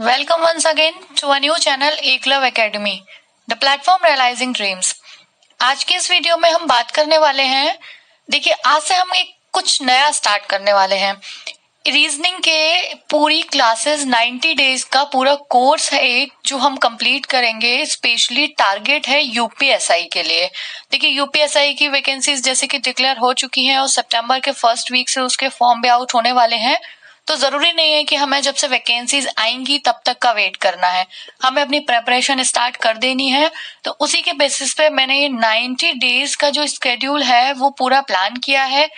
Welcome once again to a new channel Eklav academy, the platform realising dreams. आज की इस video में हम बात करने वाले हैं, देखिए आज से हम एक कुछ नया स्टार्ट करने वाले हैं। रीजनिंग के पूरी क्लासेस 90 डेज का पूरा कोर्स है एक, जो हम कंप्लीट करेंगे। स्पेशली टारगेट है यूपीएसआई के लिए। देखिए यूपीएसआई की वैकेंसीज जैसे कि डिक्लेयर हो चुकी हैं और सितंबर के फर्स्ट वीक से उसके फॉर्म भी आउट होने वाले हैं। तो जरूरी नहीं है कि हमें जब से वैकेंसीज आएंगी तब तक का वेट करना है, हमें अपनी प्रेपरेशन स्टार्ट कर देनी है। तो उसी के बेसिस पे मैंने ये 90 डेज का जो स्केड्यूल है वो पूरा प्लान किया है।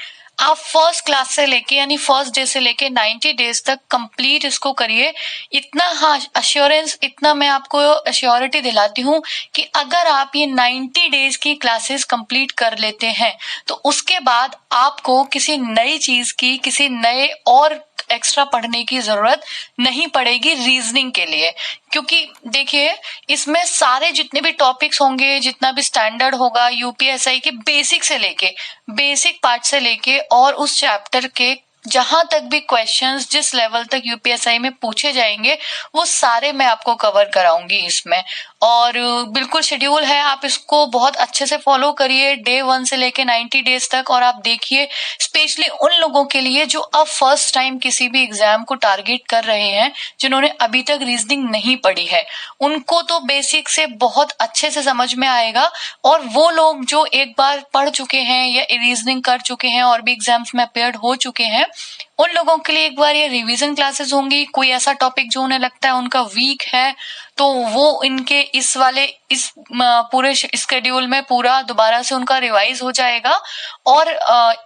आप फर्स्ट क्लास से लेके यानी फर्स्ट डे से लेके 90 डेज तक कंप्लीट इसको करिए। इतना हाँ अश्योरेंस, इतना मैं आपको अश्योरिटी दिलाती हूँ कि अगर आप ये 90 डेज की क्लासेस कंप्लीट कर लेते हैं तो उसके बाद आपको किसी नई चीज की, किसी नए और एक्स्ट्रा पढ़ने की जरूरत नहीं पड़ेगी रीजनिंग के लिए। क्योंकि देखिए इसमें सारे जितने भी टॉपिक्स होंगे, जितना भी स्टैंडर्ड होगा यूपीएसआई के बेसिक पार्ट से लेके और उस चैप्टर के जहां तक भी क्वेश्चंस जिस लेवल तक यूपीएसआई में पूछे जाएंगे वो सारे मैं आपको कवर कराऊंगी इसमें। और बिल्कुल शेड्यूल है, आप इसको बहुत अच्छे से फॉलो करिए डे 1 से लेके 90 डेज तक। और आप देखिए स्पेशली उन लोगों के लिए जो अब फर्स्ट टाइम किसी भी एग्जाम को टारगेट कर रहे हैं, जिन्होंने अभी तक रीजनिंग नहीं पढ़ी है, उनको तो बेसिक से बहुत अच्छे से समझ में आएगा। और वो लोग जो एक बार पढ़ चुके हैं या रीजनिंग कर चुके हैं और भी एग्जाम्स में अपेयर्ड हो चुके हैं, उन लोगों के लिए एक बार ये रिवीजन क्लासेस होंगी। कोई ऐसा टॉपिक जो उन्हें लगता है उनका वीक है तो वो इनके इस पूरे स्केड्यूल में पूरा दोबारा से उनका रिवाइज हो जाएगा। और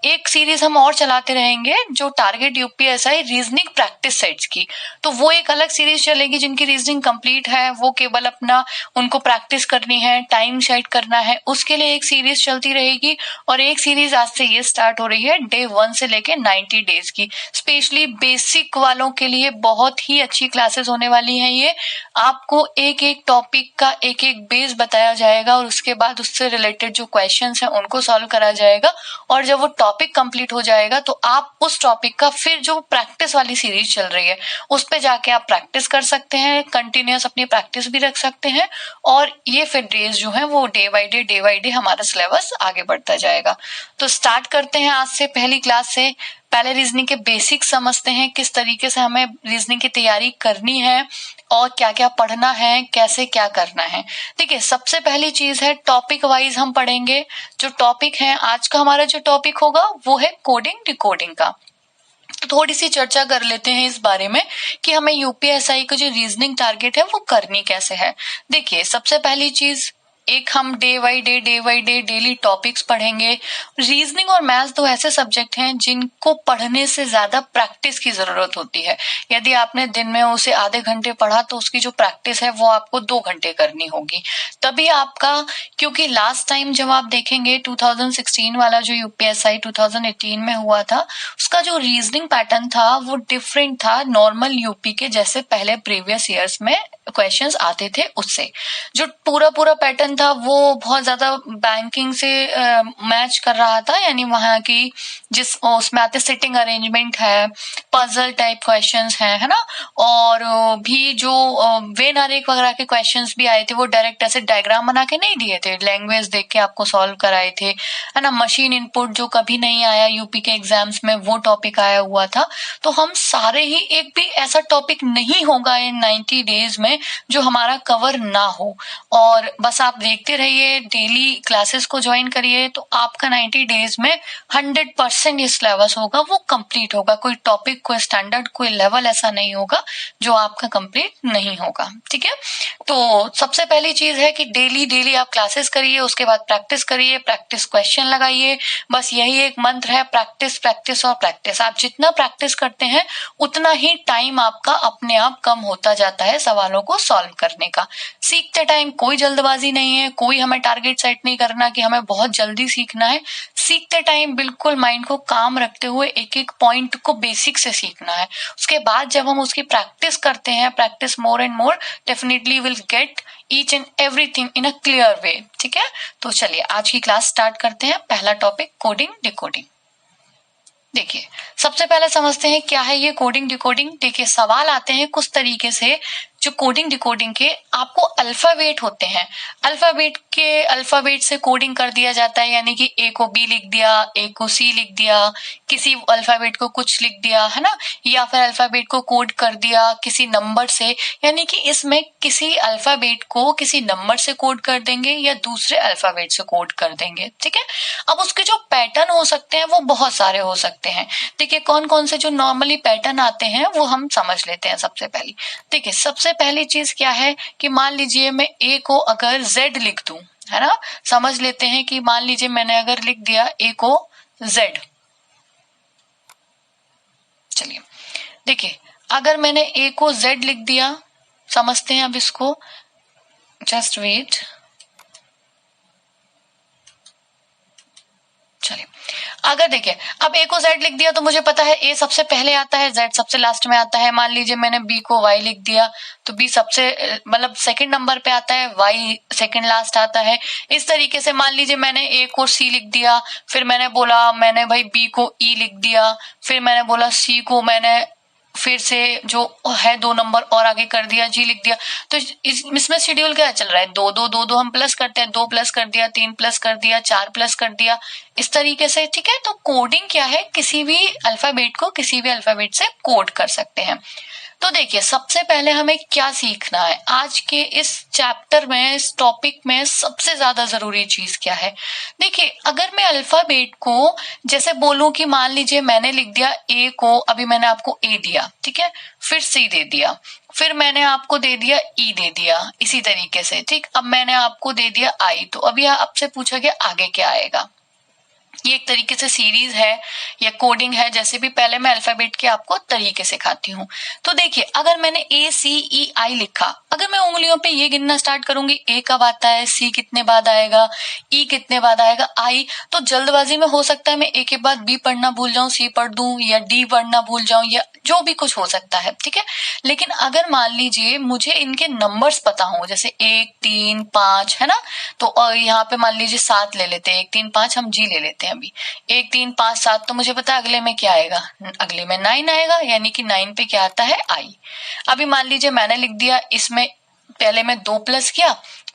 एक सीरीज हम और चलाते रहेंगे जो target UPSI reasoning practice sets की। तो वो एक अलग सीरीज चलेगी जिनकी रीजनिंग कंप्लीट है, वो केवल अपना उनको प्रैक्टिस करनी है, टाइम सेट करना है, उसके लिए एक सीरीज चलती रहेगी। और एक सीरीज आज से ये स्टार्ट हो रही है डे 1 से लेके 90 डेज की। स्पेशली बेसिक वालों के लिए बहुत ही अच्छी क्लासेस होने वाली हैं ये। आपको एक एक टॉपिक का एक एक बेस बताया जाएगा और उसके बाद उससे रिलेटेड जो क्वेश्चंस हैं उनको सॉल्व करा जाएगा। और जब वो टॉपिक कंप्लीट हो जाएगा तो आप उस टॉपिक का फिर जो प्रैक्टिस वाली सीरीज चल रही है उस पे जाके आप प्रैक्टिस कर सकते हैं, कंटिन्यूअस अपनी प्रैक्टिस भी रख सकते हैं। और ये फिर डेज जो है वो डे बाय डे हमारा सिलेबस आगे बढ़ता जाएगा। तो स्टार्ट करते हैं आज से पहली क्लास से। पहले रीजनिंग के बेसिक समझते हैं, किस तरीके से हमें रीजनिंग की तैयारी करनी है और क्या क्या पढ़ना है, कैसे क्या करना है। देखिए सबसे पहली चीज है टॉपिक वाइज हम पढ़ेंगे। जो टॉपिक है आज का हमारा जो टॉपिक होगा वो है कोडिंग डिकोडिंग का। तो थोड़ी सी चर्चा कर लेते हैं इस बारे में कि हमें यूपीएसआई का जो रीजनिंग टारगेट है वो करनी कैसे है। देखिए सबसे पहली चीज, एक हम day by day daily topics पढ़ेंगे। रीजनिंग और मैथ्स दो ऐसे सब्जेक्ट हैं जिनको पढ़ने से ज्यादा प्रैक्टिस की जरूरत होती है। यदि आपने दिन में उसे आधे घंटे पढ़ा तो उसकी जो प्रैक्टिस है वो आपको 2 घंटे करनी होगी, तभी आपका। क्योंकि लास्ट टाइम जब आप देखेंगे 2016 वाला जो यूपीएसआई 2018 में हुआ था, उसका जो रीजनिंग पैटर्न था वो डिफरेंट था नॉर्मल यूपी के जैसे पहले प्रीवियस ईयर्स में क्वेश्चंस आते थे उससे। जो पूरा पैटर्न था वो बहुत ज्यादा बैंकिंग से मैच कर रहा था, यानी वहां की जिस उसमें आते सिटिंग अरेंजमेंट है, पजल टाइप क्वेश्चंस है ना। और भी जो वेन आरेख वगैरह के क्वेश्चंस भी आए थे वो डायरेक्ट ऐसे डायग्राम बना के नहीं दिए थे, लैंग्वेज देख के आपको सॉल्व कराए थे, है ना। मशीन इनपुट जो कभी नहीं आया यूपी के एग्जाम्स में वो टॉपिक आया हुआ था। तो हम सारे ही, एक भी ऐसा टॉपिक नहीं होगा इन 90 डेज में जो हमारा कवर ना हो। और बस आप देखते रहिए, डेली क्लासेस को ज्वाइन करिए तो आपका 90 डेज में 100% ये सिलेबस होगा वो कंप्लीट होगा। कोई टॉपिक, कोई स्टैंडर्ड, कोई लेवल ऐसा नहीं होगा जो आपका कंप्लीट नहीं होगा, ठीक है। तो सबसे पहली चीज है कि डेली आप क्लासेस करिए, उसके बाद प्रैक्टिस करिए, प्रैक्टिस क्वेश्चन लगाइए। बस यही एक मंत्र है, प्रैक्टिस प्रैक्टिस और प्रैक्टिस। आप जितना प्रैक्टिस करते हैं उतना ही टाइम आपका अपने आप कम होता जाता है सवालों को सॉल्व करने का। सीखते टाइम कोई जल्दबाजी नहीं है, कोई हमें टारगेट सेट नहीं करना कि हमें बहुत जल्दी सीखना है। सीखते टाइम बिल्कुल माइंड को काम रखते हुए एक एक पॉइंट को बेसिक से सीखना है। उसके बाद जब हम उसकी प्रैक्टिस करते हैं, practice more and more, definitely will get each and everything in a clear way, ठीक है। तो चलिए आज की क्लास स्टार्ट करते हैं। पहला टॉपिक कोडिंग डिकोडिंग। देखिए सबसे पहले समझते हैं क्या है ये कोडिंग डिकोडिंग। देखिए सवाल आते हैं कुछ तरीके से जो कोडिंग डिकोडिंग के आपको अल्फाबेट होते हैं, अल्फाबेट से कोडिंग कर दिया जाता है, यानी कि ए को बी लिख दिया, ए को सी लिख दिया, किसी अल्फाबेट को कुछ लिख दिया, है ना, या फिर अल्फाबेट को कोड कर दिया किसी नंबर से, यानी कि इसमें किसी अल्फाबेट को किसी नंबर से कोड कर देंगे या दूसरे अल्फाबेट से कोड कर देंगे, ठीक है। अब उसके जो पैटर्न हो सकते हैं वो बहुत सारे हो सकते हैं। देखिए कौन कौन से जो नॉर्मली पैटर्न आते हैं वो हम समझ लेते हैं। सबसे पहली देखिए, सबसे पहली चीज क्या है कि मान लीजिए मैं ए को अगर जेड लिख दूं, है ना, समझ लेते हैं कि मान लीजिए मैंने अगर लिख दिया ए को जेड, चलिए देखिए अगर मैंने ए को जेड लिख दिया, समझते हैं अब इसको, जस्ट वेट, चलिए अगर देखिए अब ए को जेड लिख दिया तो मुझे पता है ए सबसे पहले आता है, जेड सबसे लास्ट में आता है। मान लीजिए मैंने बी को वाई लिख दिया तो बी सबसे मतलब सेकंड नंबर पे आता है, वाई सेकंड लास्ट आता है। इस तरीके से मान लीजिए मैंने ए को सी लिख दिया, फिर मैंने भाई बी को ई लिख दिया, फिर मैंने बोला सी को मैंने फिर से जो है 2 नंबर और आगे कर दिया, जी लिख दिया। तो इसमें शेड्यूल क्या चल रहा है, 2 2 2 2 हम प्लस करते हैं, 2 प्लस कर दिया, 3 प्लस कर दिया, 4 प्लस कर दिया, इस तरीके से, ठीक है। तो कोडिंग क्या है, किसी भी अल्फाबेट को किसी भी अल्फाबेट से कोड कर सकते हैं। तो देखिए सबसे पहले हमें क्या सीखना है आज के इस चैप्टर में, इस टॉपिक में सबसे ज्यादा जरूरी चीज क्या है। देखिए अगर मैं अल्फाबेट को जैसे बोलूं कि मान लीजिए मैंने लिख दिया ए को, अभी मैंने आपको ए दिया, ठीक है, फिर सी दे दिया, फिर मैंने आपको दे दिया ई दे दिया, इसी तरीके से, ठीक। अब मैंने आपको दे दिया आई, तो अभी आपसे पूछा गया आगे क्या आएगा। ये एक तरीके से सीरीज है या कोडिंग है, जैसे भी पहले मैं अल्फाबेट के आपको तरीके सिखाती हूँ। तो देखिए अगर मैंने ए सी ई आई लिखा, अगर मैं उंगलियों पे ये गिनना स्टार्ट करूंगी, ए कब आता है, सी कितने बाद आएगा, ई कितने बाद आएगा, आई, तो जल्दबाजी में हो सकता है मैं ए के बाद बी पढ़ना भूल जाऊं, सी पढ़ दूं, या डी पढ़ना भूल जाऊं, या जो भी कुछ हो सकता है, ठीक है। लेकिन अगर मान लीजिए मुझे इनके नंबर्स पता हो, जैसे 1 3 5, है ना, तो यहाँ पे मान लीजिए 7 ले लेते हैं, 1 3 5 हम जी ले लेते हैं अभी, 1 3 5 7, तो मुझे पता है अगले में क्या आएगा, अगले में 9 आएगा, यानी कि 9 पे क्या आता है, आई। अभी मान लीजिए मैंने लिख दिया, इसमें पहले मैं 2 प्लस किया,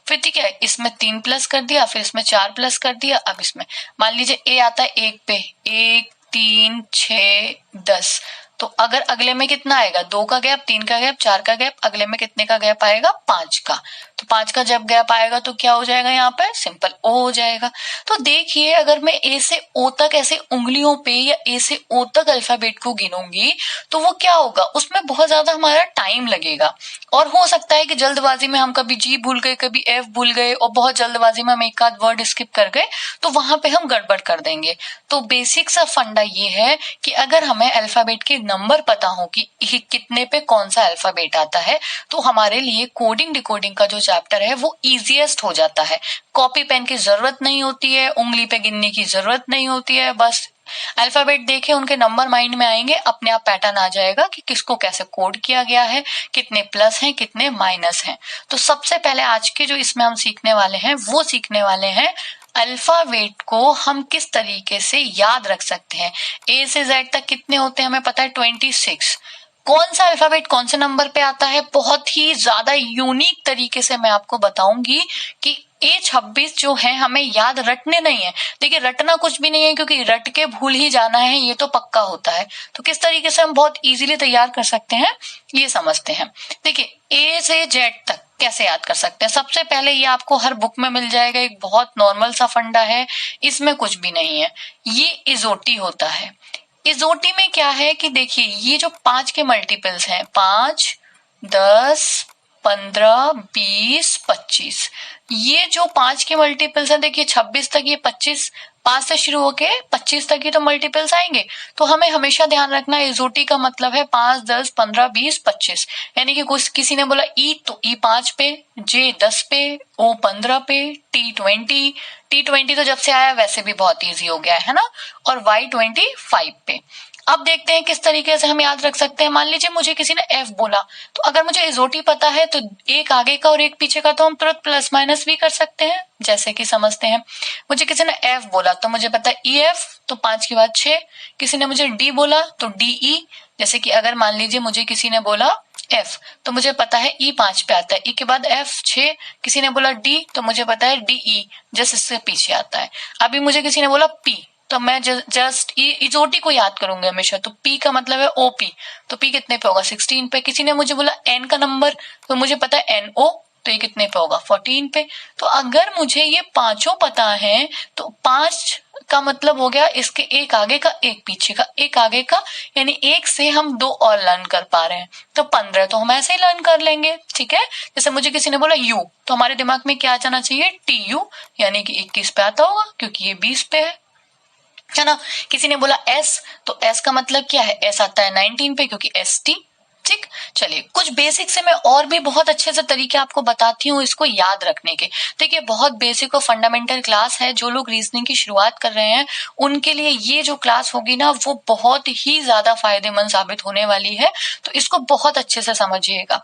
फिर ठीक है इसमें 3 प्लस कर दिया, फिर इसमें 4 प्लस कर दिया, अब इसमें मान लीजिए ए आता है 1 पे, 1 3 6 10, तो अगर अगले में कितना आएगा, 2 का गैप, 3 का गैप, 4 का गैप, अगले में कितने का गैप आएगा, 5 का। तो 5 का जब गैप आएगा तो क्या हो जाएगा, यहाँ पे सिंपल ओ हो जाएगा। तो देखिए अगर मैं ए से ओ तक ऐसे उंगलियों पे या ए से ओ तक अल्फाबेट को गिनूंगी तो वो क्या होगा, उसमें बहुत ज्यादा हमारा टाइम लगेगा, और हो सकता है कि जल्दबाजी में हम कभी जी भूल गए, कभी एफ भूल गए, और बहुत जल्दबाजी में हम एक आध वर्ड स्किप कर गए, तो वहां पे हम गड़बड़ कर देंगे। तो बेसिक सा फंडा ये है कि अगर हमें अल्फाबेट के नंबर पता हो कि कितने पे कौन सा अल्फाबेट आता है, तो हमारे लिए कोडिंग डिकोडिंग का जो चैप्टर है वो इजीएस्ट हो जाता है। कॉपी पेन की जरूरत नहीं होती है, उंगली पे गिनने की जरूरत नहीं होती है, बस अल्फाबेट देखे उनके नंबर माइंड में आएंगे, अपने आप पैटर्न आ जाएगा कि किसको कैसे कोड किया गया है, कितने प्लस हैं कितने माइनस हैं। तो सबसे पहले आज के जो इसमें हम सीखने वाले हैं वो सीखने वाले हैं अल्फाबेट को हम किस तरीके से याद रख सकते हैं। ए से जेड तक कितने होते हैं हमें पता है, 26। कौन सा अल्फाबेट कौन से नंबर पे आता है, बहुत ही ज्यादा यूनिक तरीके से मैं आपको बताऊंगी कि A26 जो है हमें याद रटने नहीं है। देखिए रटना कुछ भी नहीं है, क्योंकि रट के भूल ही जाना है, ये तो पक्का होता है। तो किस तरीके से हम बहुत इजीली तैयार कर सकते हैं ये समझते हैं। देखिए ए से जेड तक कैसे याद कर सकते हैं, सबसे पहले ये आपको हर बुक में मिल जाएगा, एक बहुत नॉर्मल सा फंडा है, इसमें कुछ भी नहीं है, ये इजोटी होता है। इजोटी में क्या है कि देखिए ये जो 5 के मल्टीपल्स हैं, 5 10 15 20 25, ये जो 5 के मल्टीपल्स हैं, देखिए 26 तक ये 25, 5 से शुरू होके 25 तक ही तो मल्टीपल्स आएंगे। तो हमें हमेशा ध्यान रखना इजोटी का मतलब है 5 10 15 20 25, यानी कि कुछ किसी ने बोला ई तो ई 5 पे, जे 10 पे, ओ 15 पे, T20 तो जब से आया वैसे भी बहुत इजी हो गया है ना, और Y25 पे। अब देखते हैं किस तरीके से हम याद रख सकते हैं। मान लीजिए मुझे किसी ने एफ बोला, तो अगर मुझे इजोटी पता है तो एक आगे का और एक पीछे का तो हम तुरंत प्लस माइनस भी कर सकते हैं, जैसे कि समझते हैं। मुझे किसी ने एफ बोला तो मुझे पता है ई एफ, तो 5 के बाद 6। किसी ने मुझे डी बोला तो डी ई, जैसे कि अगर मान लीजिए मुझे किसी ने बोला F, तो मुझे पता है E 5 पे आता है, E के बाद F 6, किसी ने बोला D, तो मुझे पता है DE जस्ट इससे पीछे आता है। अभी मुझे किसी ने बोला P, तो मैं जस्ट इजोटी को याद करूंगी हमेशा, तो P का मतलब है OP, तो P कितने पे होगा 16 पे। किसी ने मुझे बोला N का नंबर, तो मुझे पता है NO, तो ये कितने पे होगा 14 पे। तो अगर मुझे ये पांचों पता है तो 5 का मतलब हो गया इसके एक आगे का एक पीछे का एक आगे का, यानी एक से हम 2 और लर्न कर पा रहे हैं, तो 15 तो हम ऐसे ही लर्न कर लेंगे। ठीक है, जैसे मुझे किसी ने बोला U, तो हमारे दिमाग में क्या आ जाना चाहिए TU, यानी कि 21 पे आता होगा क्योंकि ये 20 पे है ना। किसी ने बोला S, तो S का मतलब क्या है, S आता है 19 पे क्योंकि ST। ठीक, चलिए कुछ बेसिक से मैं और भी बहुत अच्छे से तरीके आपको बताती हूँ इसको याद रखने के। देखिए बहुत बेसिक और फंडामेंटल क्लास है, जो लोग रीजनिंग की शुरुआत कर रहे हैं उनके लिए ये जो क्लास होगी ना वो बहुत ही ज्यादा फायदेमंद साबित होने वाली है, तो इसको बहुत अच्छे से समझिएगा।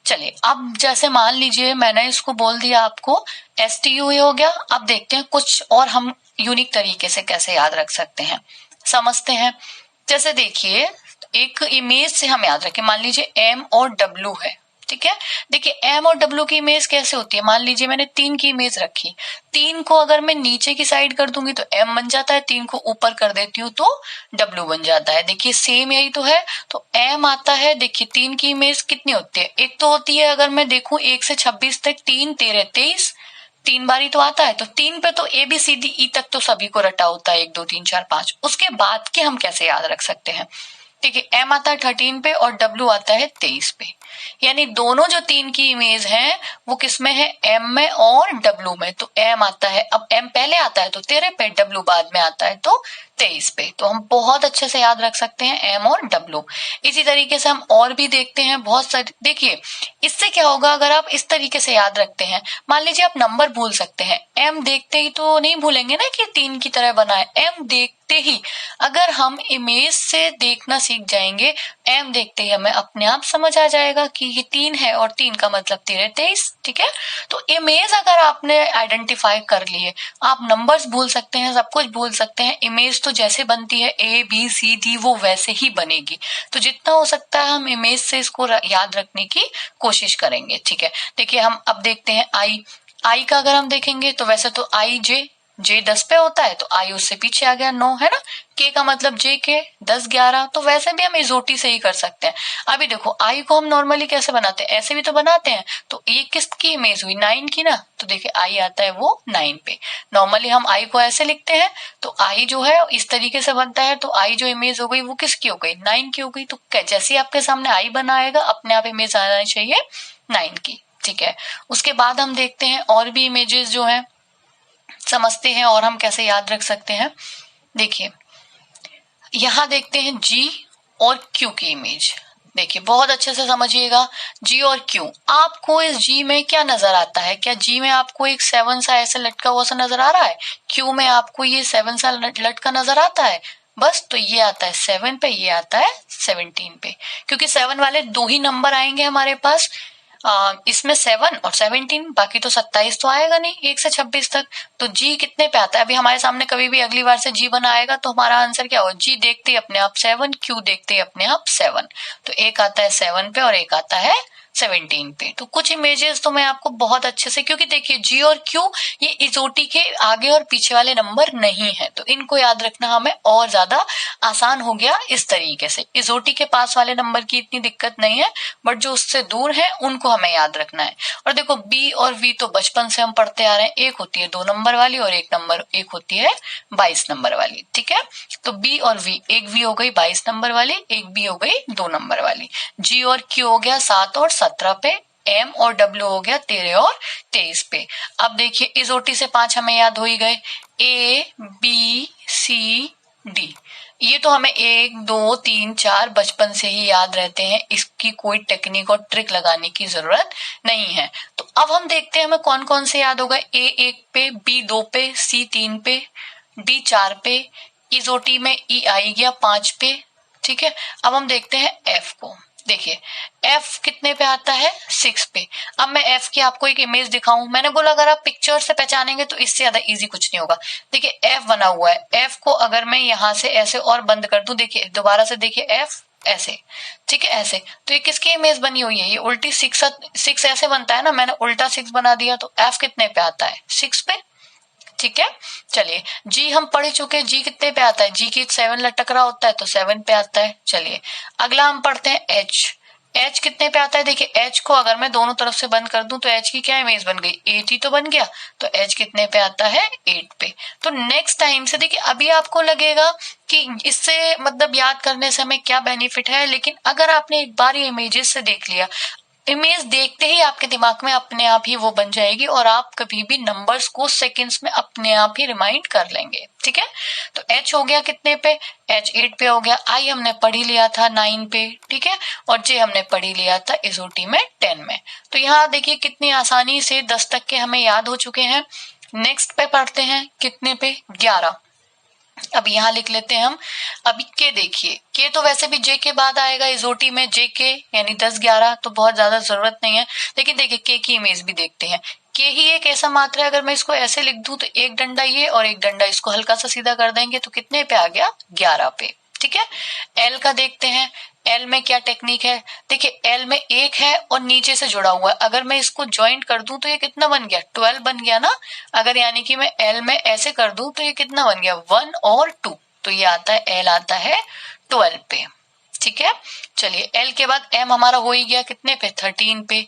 चलिए अब जैसे मान लीजिए मैंने इसको बोल दिया आपको STU हो गया, अब देखते हैं कुछ और हम यूनिक तरीके से कैसे याद रख सकते हैं, समझते हैं। जैसे देखिए एक इमेज से हम याद रखें, मान लीजिए M और W है, ठीक है। देखिए M और W की इमेज कैसे होती है, मान लीजिए मैंने 3 की इमेज रखी, 3 को अगर मैं नीचे की साइड कर दूंगी तो M बन जाता है, 3 को ऊपर कर देती हूँ तो W बन जाता है। देखिए सेम यही तो है, तो M आता है, देखिए 3 की इमेज कितनी होती है, एक तो होती है अगर मैं देखूं 1 से 26 तक 3 13 23, 3 बारी तो आता है, तो 3 पे तो ABCDE तक तो सभी को रटा होता है 1 2 3 4 5। उसके बाद के हम कैसे याद रख सकते हैं, देखिए M आता है 13 पे और W आता है 23 पे, यानी दोनों जो 3 की इमेज है वो किस में है, M में और W में। तो M आता है, अब M पहले आता है तो 13 पे, W बाद में आता है तो 23 पे, तो हम बहुत अच्छे से याद रख सकते हैं M और W। इसी तरीके से हम और भी देखते हैं बहुत सारे। देखिए इससे क्या होगा अगर आप इस तरीके से याद रखते हैं, मान लीजिए आप नंबर भूल सकते हैं, M देखते ही तो नहीं भूलेंगे ना कि 3 की तरह बना है, M देखते ही अगर हम इमेज से देखना सीख जाएंगे, M देखते ही हमें अपने आप समझ आ जाएगा कि ये 3 है और 3 का मतलब 13 23। ठीक है, तो इमेज अगर आपने आइडेंटिफाई कर लिए, आप नंबर्स भूल सकते हैं, सब कुछ भूल सकते हैं, इमेज तो जैसे बनती है ABCD वो वैसे ही बनेगी। तो जितना हो सकता है हम इमेज से इसको याद रखने की कोशिश करेंगे। ठीक है, देखिए हम अब देखते हैं I का अगर हम देखेंगे तो वैसे तो J 10 पे होता है तो I उससे पीछे आ गया 9, है ना। K का मतलब JK 10 11, तो वैसे भी हम इजोटी से ही कर सकते हैं। अभी देखो I को हम नॉर्मली कैसे बनाते हैं, ऐसे भी तो बनाते हैं, तो ये किसकी इमेज हुई 9 की ना, तो देखिए I आता है वो 9 पे। नॉर्मली हम I को ऐसे लिखते हैं, तो I जो है इस तरीके से बनता है, तो I जो इमेज हो गई वो किसकी हो गई 9 की हो गई। तो जैसे आपके सामने I बनाएगा अपने आप इमेज आना चाहिए 9 की। ठीक है, उसके बाद हम देखते हैं और भी इमेजेस जो है समझते हैं और हम कैसे याद रख सकते हैं। देखिए यहां देखते हैं G और Q की इमेज, देखिए बहुत अच्छे से समझिएगा। G और Q, आपको इस G में क्या नजर आता है, क्या G में आपको एक 7 सा ऐसे लटका हुआ सा नजर आ रहा है, Q में आपको ये 7 सा लटका नजर आता है, बस तो ये आता है 7 पे, ये आता है 17 पे, क्योंकि 7 वाले 2 ही नंबर आएंगे हमारे पास, इसमें 7 और 17, बाकी तो 27 तो आएगा नहीं 1 से 26 तक। तो G कितने पे आता है, अभी हमारे सामने कभी भी अगली बार से G बना आएगा तो हमारा आंसर क्या होगा, G देखते ही अपने आप 7, Q देखते ही अपने आप 7, तो एक आता है 7 पे और एक आता है 17 पे। तो कुछ इमेजेस तो मैं आपको बहुत अच्छे से, क्योंकि देखिए G और Q ये इजोटी के आगे और पीछे वाले नंबर नहीं है, तो इनको याद रखना हमें और ज्यादा आसान हो गया इस तरीके से। इजोटी के पास वाले नंबर की इतनी दिक्कत नहीं है, बट जो उससे दूर है उनको हमें याद रखना है। और देखो B और V तो बचपन से हम पढ़ते आ रहे हैं, एक होती है 2 नंबर वाली और एक होती है 22 नंबर वाली। ठीक है, तो B और V, एक V हो गई 22 नंबर वाली, एक B हो गई 2 नंबर वाली। G और Q हो गया 7 और 17 पे, M और W हो गया 13 और 23 पे। अब देखिए इजोटी से 5 हमें याद हो ही गए, A B C D, ये तो हमें 1 2 3 4 बचपन से ही याद रहते हैं, इसकी कोई टेक्निक और ट्रिक लगाने की जरूरत नहीं है। तो अब हम देखते हैं हमें कौन कौन से याद होगा, A 1 पे, B 2 पे, C 3 पे, D 4 पे, इजोटी में E आई गया 5 पे। ठीक है, अब हम देखते हैं F को, देखिए F कितने पे आता है 6 पे। अब मैं F की आपको एक इमेज दिखाऊं, मैंने बोला अगर आप पिक्चर से पहचानेंगे तो इससे ज्यादा इजी कुछ नहीं होगा। देखिए F बना हुआ है, F को अगर मैं यहां से ऐसे और बंद कर दूं, देखिए दोबारा से देखिए F ऐसे, ठीक है ऐसे। तो ये किसकी इमेज बनी हुई है, ये उल्टी 6 ऐसे बनता है ना, मैंने उल्टा 6 बना दिया, तो एफ कितने पे आता है, 6 पे, ठीक है। चलिए जी हम पढ़ चुके हैं, जी कितने पे आता है, जी की 7 लटक रहा होता है तो 7 पे आता है। चलिए अगला हम पढ़ते हैं एच, एच कितने पे आता है, देखिए एच को अगर मैं दोनों तरफ से बंद कर दूं तो एच की क्या इमेज बन गई, 8 ही तो बन गया, तो एच कितने पे आता है, 8 पे। तो नेक्स्ट टाइम से देखिए, अभी आपको लगेगा कि इससे मतलब याद करने से हमें क्या बेनिफिट है, लेकिन अगर आपने एक बार ये इमेजेस से देख लिया, इमेज देखते ही आपके दिमाग में अपने आप ही वो बन जाएगी और आप कभी भी नंबर्स को सेकंड्स में अपने आप ही रिमाइंड कर लेंगे, ठीक है। तो एच हो गया कितने पे, एच 8 पे हो गया, आई हमने पढ़ ही लिया था 9 पे, ठीक है, और जे हमने पढ़ ही लिया था एसओटी में 10 में। तो यहाँ देखिए कितनी आसानी से 10 तक के हमें याद हो चुके हैं। नेक्स्ट पे पढ़ते हैं कितने पे, 11। अब यहाँ लिख लेते हैं हम। अभी के देखिए, के तो वैसे भी जे के बाद आएगा इजोटी में, जे के यानी 10 11, तो बहुत ज्यादा जरूरत नहीं है। लेकिन देखिए के की इमेज भी देखते हैं, के ही एक ऐसा मात्रा है, अगर मैं इसको ऐसे लिख दूं तो एक डंडा ये और एक डंडा इसको हल्का सा सीधा कर देंगे तो कितने पे आ गया, 11 पे, ठीक है। एल का देखते हैं, एल में क्या टेक्निक है, देखिए एल में एक है और नीचे से जुड़ा हुआ है, अगर मैं इसको ज्वाइंट कर दूं तो ये कितना बन गया, 12 बन गया ना। अगर यानी कि मैं एल में ऐसे कर दूं तो ये कितना बन गया, 1 और 2, तो ये आता है एल आता है 12 पे, ठीक है। चलिए एल के बाद एम हमारा हो ही गया कितने पे, 13 पे।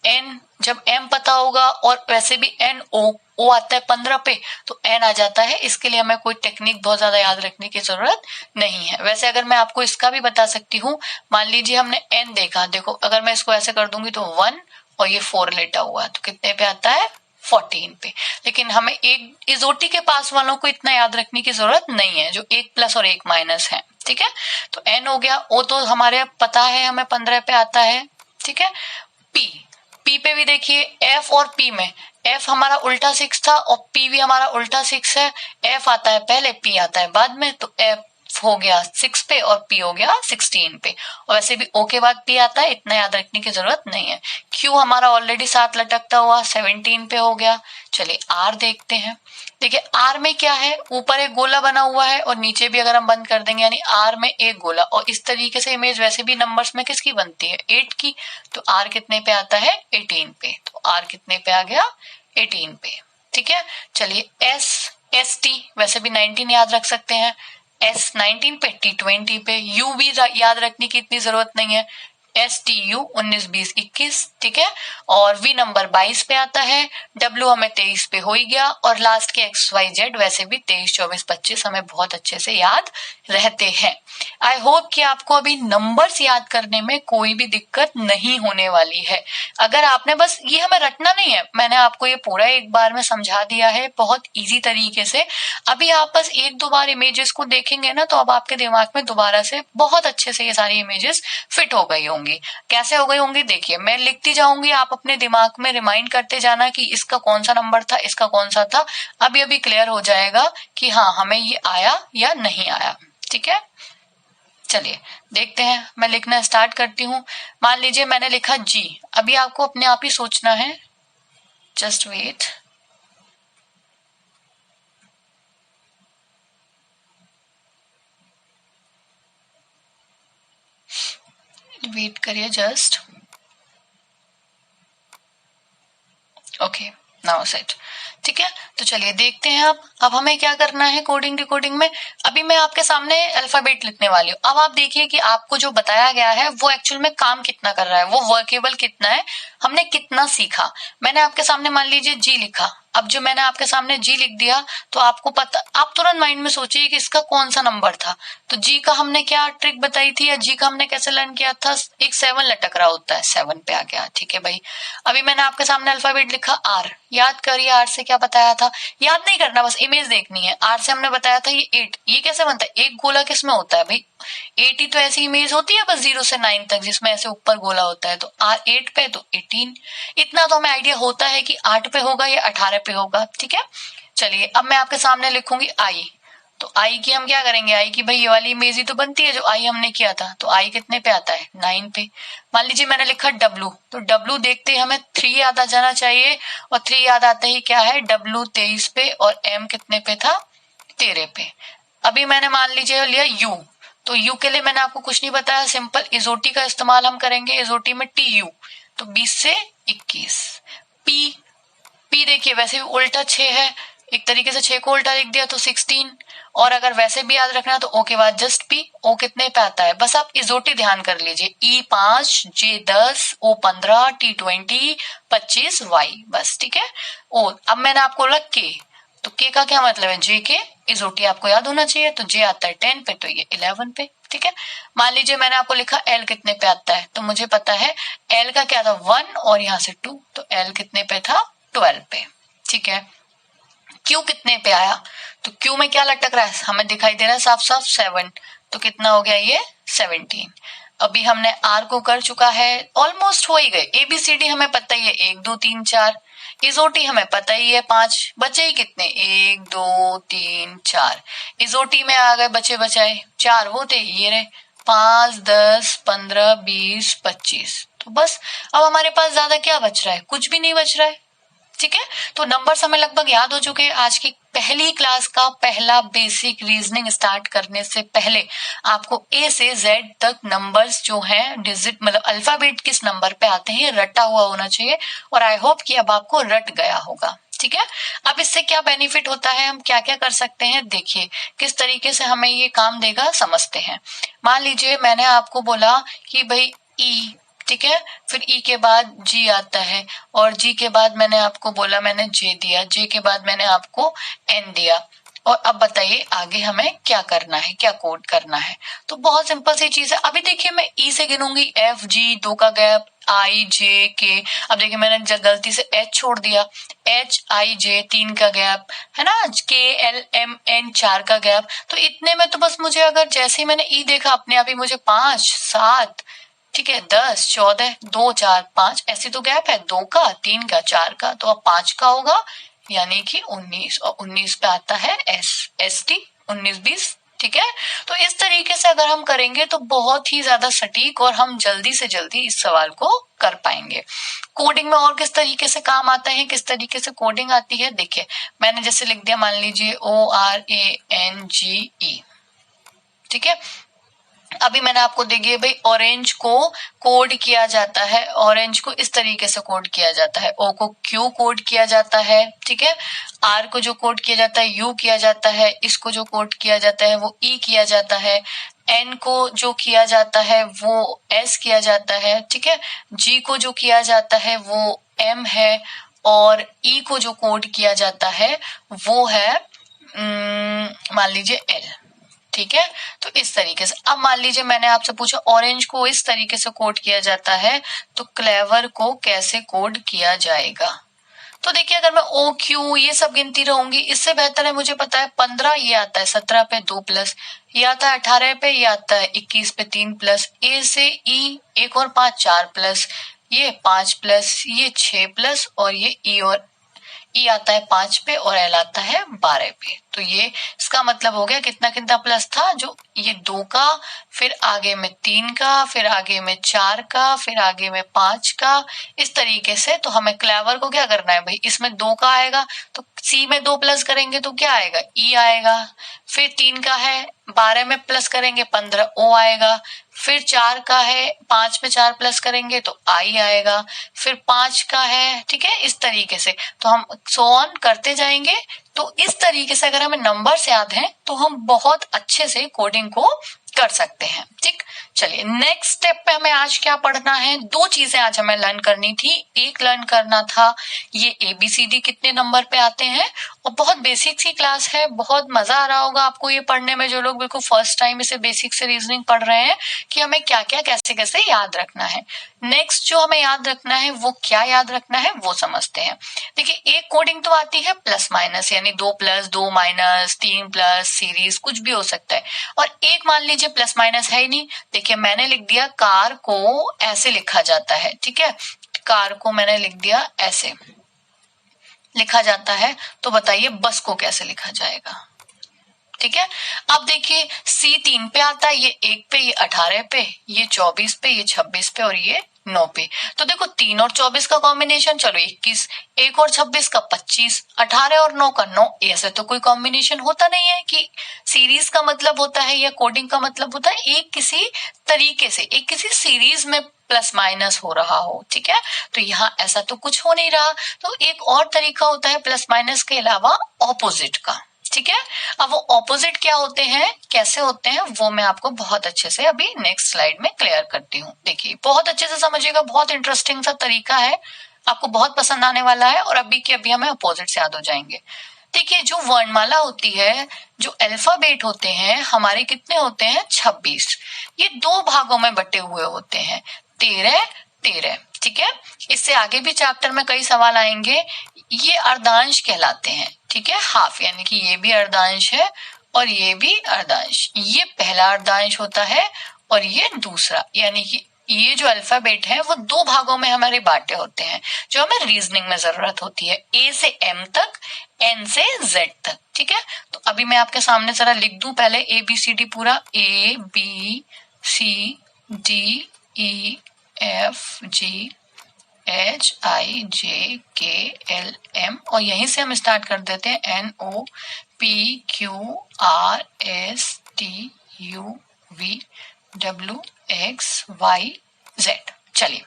एन, जब एम पता होगा और वैसे भी एन ओ आता है 15 पे, तो एन आ जाता है। इसके लिए हमें कोई टेक्निक बहुत ज्यादा याद रखने की जरूरत नहीं है। वैसे अगर मैं आपको इसका भी बता सकती हूँ, मान लीजिए हमने एन देखा, देखो अगर मैं इसको ऐसे कर दूंगी तो 1 और ये 4 लेटा हुआ है तो कितने पे आता है, 14 पे। लेकिन हमें एक इजोटी के पास वालों को इतना याद रखने की जरूरत नहीं है, जो एक प्लस और एक माइनस है, ठीक है। तो एन हो गया, ओ तो हमारे पता है हमें 15 पे आता है, ठीक है। पी, पी पे भी देखिए एफ और पी में, एफ हमारा उल्टा 6 था और पी भी हमारा उल्टा 6 है, एफ आता है पहले पी आता है बाद में, तो एफ हो गया 6 पे और पी हो गया 16 पे। और वैसे भी ओ के बाद पी आता है, इतना याद रखने की जरूरत नहीं है। क्यू हमारा ऑलरेडी 7 लटकता हुआ 17 पे हो गया। चलिए आर देखते हैं, देखिए आर में क्या है, ऊपर एक गोला बना हुआ है और नीचे भी अगर हम बंद कर देंगे, यानी आर में एक गोला, और इस तरीके से इमेज वैसे भी नंबर्स में किसकी बनती है, 8 की, तो आर कितने पे आता है, 18 पे, तो आर कितने पे आ गया, 18 पे, ठीक है। चलिए एस, एस टी वैसे भी 19 याद रख सकते हैं, एस 19 पे, टी 20 पे, यू भी याद रखने की इतनी जरूरत नहीं है, एस टी यू 19 20 21, ठीक है। और वी नंबर 22 पे आता है, डब्ल्यू हमें 23 पे हो ही गया, और लास्ट के एक्स वाई जेड वैसे भी 23 24 25 हमें बहुत अच्छे से याद रहते हैं। आई होप कि आपको अभी नंबर्स याद करने में कोई भी दिक्कत नहीं होने वाली है। अगर आपने बस ये हमें रटना नहीं है, मैंने आपको ये पूरा एक बार में समझा दिया है बहुत इजी तरीके से। अभी आप बस एक दो बार इमेजेस को देखेंगे ना, तो अब आपके दिमाग में दोबारा से बहुत अच्छे से ये सारी इमेजेस फिट हो गई होंगी। कैसे हो गई होंगी, देखिए मैं लिखती जाऊंगी, आप अपने दिमाग में रिमाइंड करते जाना कि इसका कौन सा नंबर था, इसका कौन सा था। अभी अभी क्लियर हो जाएगा कि हाँ हमें ये आया या नहीं आया, ठीक है। चलिए देखते हैं, मैं लिखना स्टार्ट करती हूँ। मान लीजिए मैंने लिखा जी, अभी आपको अपने आप ही सोचना है, जस्ट वेट। वेट करिए जस्ट, ओके नाउ सेट, ठीक है। तो चलिए देखते हैं अब हमें क्या करना है कोडिंग डिकोडिंग में। अभी मैं आपके सामने अल्फाबेट लिखने वाली हूँ। अब आप देखिए कि आपको जो बताया गया है वो एक्चुअल में काम कितना कर रहा है, वो वर्केबल कितना है, हमने कितना सीखा। मैंने आपके सामने मान लीजिए जी लिखा, अब जो मैंने आपके सामने जी लिख दिया, तो आपको पता, आप तुरंत माइंड में सोचिए कि इसका कौन सा नंबर था। तो जी का हमने क्या ट्रिक बताई थी, या जी का हमने कैसे लर्न किया था, एक 7 लटक रहा होता है, 7 पे आ गया, ठीक है भाई। अभी मैंने आपके सामने अल्फाबेट लिखा आर, याद करिए आर से क्या बताया था, याद नहीं करना बस इमेज देखनी है। आर से हमने बताया था ये 8, ये कैसे बनता है, एक गोला किस में होता है भाई, 8 ही तो ऐसी इमेज होती है बस 0 से 9 तक, जिसमें ऐसे ऊपर गोला होता है। तो आर 8 पे तो 18, इतना तो हमें आइडिया होता है कि 8 पे होगा या 18 पे होगा, ठीक है। चलिए अब मैं आपके सामने लिखूंगी आई, तो आई की हम क्या करेंगे, आई की भाई ये वाली इमेज ही तो बनती है जो आई हमने किया था, तो आई कितने पे आता है, 9 पे। मान लीजिए मैंने लिखा डब्लू, तो डब्लू देखते ही हमें 3 याद आ जाना चाहिए, और 3 याद आते ही क्या है, डब्लू 23 पे और एम कितने पे था, 13 पे। अभी मैंने मान लीजिए लिया यू, तो यू के लिए मैंने आपको कुछ नहीं बताया, सिंपल इजोटी का इस्तेमाल हम करेंगे, इजोटी में टी यू, तो 20 से 21। पी देखिए वैसे भी उल्टा 6 है, एक तरीके से 6 को उल्टा लिख दिया तो 16। और अगर वैसे भी याद रखना तो ओ के बाद जस्ट पी, ओ कितने पे आता है, बस आप इजोटी ध्यान कर लीजिए, ई 5, जे 10, ओ 15, टी 20, 25, वाई, बस ठीक है। ओ अब मैंने आपको बोला के, तो के का क्या मतलब है, जे के, इजोटी आपको याद होना चाहिए, तो जे आता है 10 पे, तो ये 11 पे, ठीक है। मान लीजिए मैंने आपको लिखा एल कितने पे आता है, तो मुझे पता है एल का क्या था 1 और यहाँ से 2, तो एल कितने पे था 12 पे, ठीक है। क्यू कितने पे आया, तो क्यू में क्या लटक रहा है, हमें दिखाई दे रहा है साफ साफ 7, तो कितना हो गया ये 17। अभी हमने आर को कर चुका है, ऑलमोस्ट हो ही गए, एबीसीडी हमें पता ही है 1 2 3 4, इजोटी हमें पता ही है 5, बचे ही कितने 1 2 3 4, इजोटी में आ गए बचे बचाए 4, वो थे ये रहे 5 10 15 20 25, तो बस अब हमारे पास ज्यादा क्या बच रहा है, कुछ भी नहीं बच रहा है, ठीक है। तो नंबर्स हमें लगभग याद हो चुके हैं। आज की पहली क्लास का पहला बेसिक रीजनिंग स्टार्ट करने से पहले आपको ए से जेड तक नंबर्स जो हैं, डिजिट मतलब अल्फाबेट किस नंबर पे आते हैं, रटा हुआ होना चाहिए, और आई होप कि अब आपको रट गया होगा, ठीक है। अब इससे क्या बेनिफिट होता है, हम क्या क्या कर सकते हैं, देखिए किस तरीके से हमें ये काम देगा, समझते हैं। मान लीजिए मैंने आपको बोला कि भाई ई, ठीक है, फिर ई के बाद जी आता है, और जी के बाद मैंने आपको बोला, मैंने जे दिया, जे के बाद मैंने आपको एन दिया, और अब बताइए आगे हमें क्या करना है, क्या कोड करना है। तो बहुत सिंपल सी चीज है। अभी देखिए मैं ई से गिनूंगी, एफ जी 2 का गैप, आई जे के, अब देखिए मैंने गलती से एच छोड़ दिया, एच आई जे 3 का गैप है ना, के एल एम एन 4 का गैप, तो इतने में तो बस मुझे, अगर जैसे ही मैंने ई देखा अपने आप ही मुझे 5 7, ठीक है 10 14 2 4 5, ऐसे तो गैप है 2 का 3 का 4 का, तो अब 5 का होगा यानी कि 19, और 19 पे आता है एस टी 19 20, ठीक है। तो इस तरीके से अगर हम करेंगे तो बहुत ही ज्यादा सटीक और हम जल्दी से जल्दी इस सवाल को कर पाएंगे। कोडिंग में और किस तरीके से काम आता है, किस तरीके से कोडिंग आती है, देखिए मैंने जैसे लिख दिया, मान लीजिए ORANGE, ठीक है। अभी मैंने आपको देखिए भाई ऑरेंज को कोड किया जाता है, ऑरेंज को इस तरीके से कोड किया जाता है, ओ को क्यू कोड किया जाता है, ठीक है, आर को जो कोड किया जाता है यू किया जाता है, इसको जो कोड किया जाता है वो ई किया जाता है, एन को जो किया जाता है वो एस किया जाता है, ठीक है, जी को जो किया जाता है वो एम है, और ई को जो कोड किया जाता है वो है मान लीजिए एल, ठीक है। तो इस तरीके से अब मान लीजिए मैंने आपसे पूछा ऑरेंज को इस तरीके से कोड किया जाता है, तो क्लेवर को कैसे कोड किया जाएगा। तो देखिए अगर मैं ओ क्यू ये सब गिनती रहूंगी, इससे बेहतर है मुझे पता है 15 ये आता है, 17 पे 2 प्लस, ये आता है 18 पे, ये आता है 21 पे 3 प्लस, ए से ई 1 और 5 4 प्लस, ये 5 प्लस, ये 6 प्लस, और ये ई और ई आता है 5 पे और एल आता है 12 पे। तो ये इसका मतलब हो गया कितना कितना प्लस था, जो ये 2 का, फिर आगे में 3 का, फिर आगे में 4 का, फिर आगे में 5 का, इस तरीके से। तो हमें क्लेवर को क्या करना है भाई, इसमें 2 का आएगा तो सी में 2 प्लस करेंगे तो क्या आएगा, ई आएगा, फिर 3 का है 12 में प्लस करेंगे 15 ओ आएगा, फिर 4 का है 5 में 4 प्लस करेंगे तो आई आएगा, फिर 5 का है, ठीक है, इस तरीके से। तो हम सो ऑन करते जाएंगे। तो इस तरीके से अगर हमें नंबर्स याद हैं तो हम बहुत अच्छे से कोडिंग को कर सकते हैं, ठीक। चलिए नेक्स्ट स्टेप पे हमें आज क्या पढ़ना है, 2 चीजें आज हमें लर्न करनी थी। एक लर्न करना था ये एबीसीडी कितने नंबर पे आते हैं, और बहुत बेसिक सी क्लास है, बहुत मजा आ रहा होगा आपको ये पढ़ने में, जो लोग बिल्कुल फर्स्ट टाइम इसे बेसिक से रीजनिंग पढ़ रहे हैं, कि हमें क्या क्या कैसे कैसे याद रखना है। नेक्स्ट जो हमें याद रखना है वो क्या याद रखना है वो समझते हैं। देखिए एक कोडिंग तो आती है प्लस माइनस, यानी 2 प्लस 2 माइनस 3 प्लस सीरीज कुछ भी हो सकता है, और एक मान लीजिए प्लस माइनस है ही नहीं। देखिए मैंने लिख दिया कार को ऐसे लिखा जाता है, ठीक है, कार को मैंने लिख दिया ऐसे लिखा जाता है, तो बताइए बस को कैसे लिखा जाएगा, ठीक है। अब देखिए C 3 पे आता है, ये 1 पे, ये 18 पे, ये 24 पे, ये 26 पे, और ये 9 पे। तो देखो 3 और 24 का कॉम्बिनेशन, चलो 21, 1 और 26 का 25, 18 और 9 का 9। ऐसे तो कोई कॉम्बिनेशन होता नहीं है कि सीरीज का मतलब होता है या कोडिंग का मतलब होता है एक किसी तरीके से, एक किसी सीरीज में प्लस माइनस हो रहा हो, ठीक है। तो यहाँ ऐसा तो कुछ हो नहीं रहा। तो एक और तरीका होता है प्लस माइनस के अलावा ऑपोजिट का, ठीक है। अब वो ऑपोजिट क्या होते हैं, कैसे होते हैं, वो मैं आपको बहुत अच्छे से अभी नेक्स्ट स्लाइड में क्लियर करती हूँ। देखिए बहुत अच्छे से समझिएगा, बहुत इंटरेस्टिंग सा तरीका है, आपको बहुत पसंद आने वाला है और अभी के अभी हमें अपोजिट से याद हो जाएंगे। देखिए जो वर्णमाला होती है, जो अल्फाबेट होते हैं हमारे कितने होते हैं, 26। ये 2 भागों में बटे हुए होते हैं, 13 13, ठीक है। इससे आगे भी चैप्टर में कई सवाल आएंगे। ये अर्धांश कहलाते हैं, ठीक है, हाफ, यानी कि ये भी अर्धांश है और ये भी अर्धांश। ये पहला अर्धांश होता है और ये दूसरा, यानी कि ये जो अल्फाबेट है वो 2 भागों में हमारे बांटे होते हैं जो हमें रीजनिंग में जरूरत होती है, ए से एम तक, एन से जेड तक, ठीक है। तो अभी मैं आपके सामने जरा लिख दूं पहले ABCD पूरा, ABCDEFGHIJKLM और यहीं से हम स्टार्ट कर देते हैं NOPQRSTUVWXYZ। चलिए